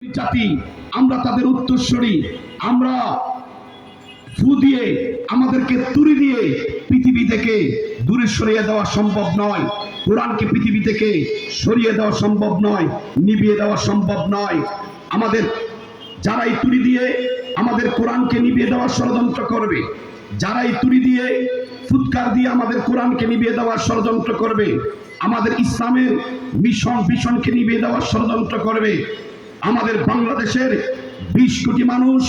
জাতি আমরা তাদের উত্তরসূরি। আমরা ফু দিয়ে আমাদেরকে তুড়ি দিয়ে পৃথিবী থেকে দূরে সরিয়ে দেওয়া সম্ভব নয়। কোরআনকে পৃথিবী থেকে সরিয়ে দেওয়া সম্ভব নয়, নিভিয়ে দেওয়া সম্ভব নয়। আমাদের যারাই তুড়ি দিয়ে আমাদের কোরআনকে নিভিয়ে দেওয়ার ষড়যন্ত্র করবে, যারাই তুড়ি দিয়ে ফুৎকার দিয়ে আমাদের কোরআনকে নিভিয়ে দেওয়ার ষড়যন্ত্র করবে, আমাদের ইসলামের ভীষণকে নিভিয়ে দেওয়ার ষড়যন্ত্র করবে, আমাদের বাংলাদেশের 20 কোটি মানুষ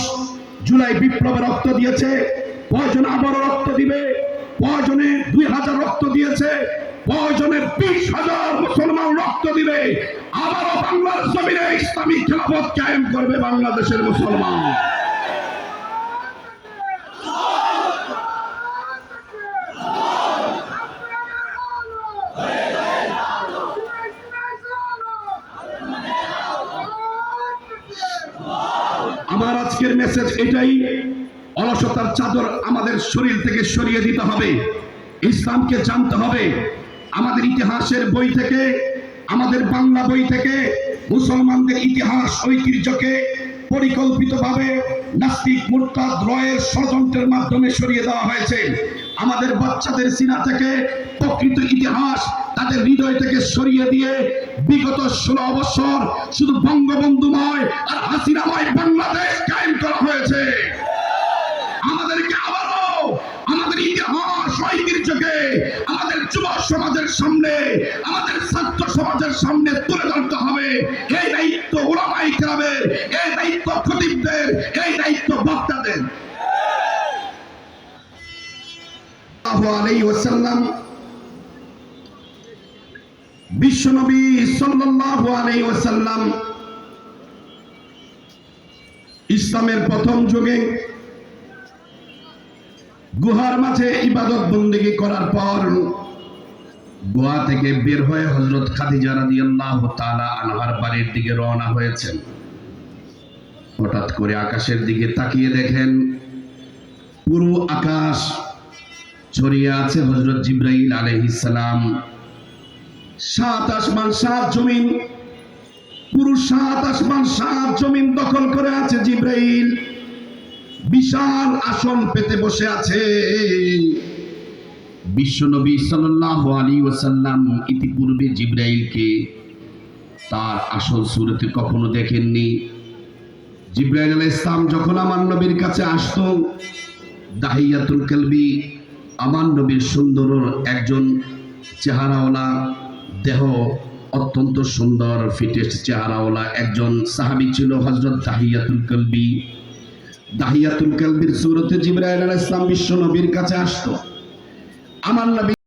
জুলাই বিপ্লবে রক্ত দিয়েছে, প্রয়োজনে আবারও রক্ত দিবে, প্রয়োজনে 2000 রক্ত দিয়েছে, প্রয়োজনে 20,000 মুসলমান রক্ত দিবে। আবারও বাংলার জমিনে ইসলামী খেলাফত কায়েম করবে বাংলাদেশের মুসলমান। আমার আজকের মেসেজ এটাই, অলসতার চাদর আমাদের শরীর থেকে সরিয়ে দিতে হবে, ইসলামকে জানতে হবে। আমাদের ইতিহাসের বই থেকে, আমাদের বাংলা বই থেকে মুসলমানদের ইতিহাস ঐতিহ্যকে পরিকল্পিতভাবে নাস্তিক মুরতাদ রয়ের ষড়যন্ত্রের মাধ্যমে সরিয়ে দেওয়া হয়েছে। আমাদের বাচ্চাদের সিনা থেকে প্রকৃত ইতিহাস তাদের হৃদয় থেকে সরিয়ে দিয়ে বিগত 16 বছর শুধু বঙ্গবন্ধুময় আর হাসিনাময় বাংলাদেশ কায়েম করা হয়েছে। আমাদেরকে আবারও আমাদের ইতিহাস ঐতিহ্যকে আমাদের যুব সমাজের সামনে, আমাদের ছাত্র সমাজের সামনে তুলে ধরতে হবে। এই দায়িত্ব উলামায়ে কেরামের, এই দায়িত্ব খতিবদের, এই দায়িত্ব বক্তাদের। বিশ্বনবী সাল্লাল্লাহু আলাইহি ওয়াসাল্লাম ইসলামের প্রথম যুগে গুহার মাঝে ইবাদত বন্দেগী করার পর গুহা থেকে বের হয়ে হযরত খাদিজা রাদিয়াল্লাহু তাআলা আনহার বাড়ির দিকে রওনা হয়েছেন। হঠাৎ করে আকাশের দিকে তাকিয়ে দেখেন পুরো আকাশ ছড়িয়ে আছে হযরত জিবরাইল আলাইহিস সালাম। 7 আসমান 7 জমিন, পুরো 7 আসমান 7 জমিন দখল করে আছে জিবরাইল। বিশাল আসন পেতে বসে আছে। বিশ্বনবী সাল্লাল্লাহু আলাইহি ওয়াসাল্লাম ইতিপূর্বে জিবরাইলকে তার আসল সুরতে কখনো দেখেননি। জিবরাইল আলাইহিস সালাম যখন আমার নবীর কাছে আসতো, দাহিয়াতুল কলবি, আমার নবীর সুন্দর একজন চেহারাওয়ালা, দেহ অত্যন্ত সুন্দর ফিটেস্ট চেহারাওয়ালা একজন সাহাবী ছিল হযরত দাহিয়াতুল কলবি। দাহিয়াতুল কলবির সুরতে জিবরাইল আলাইহিস সালাম বিশ্ব নবীর কাছে আসতো। আমার নবী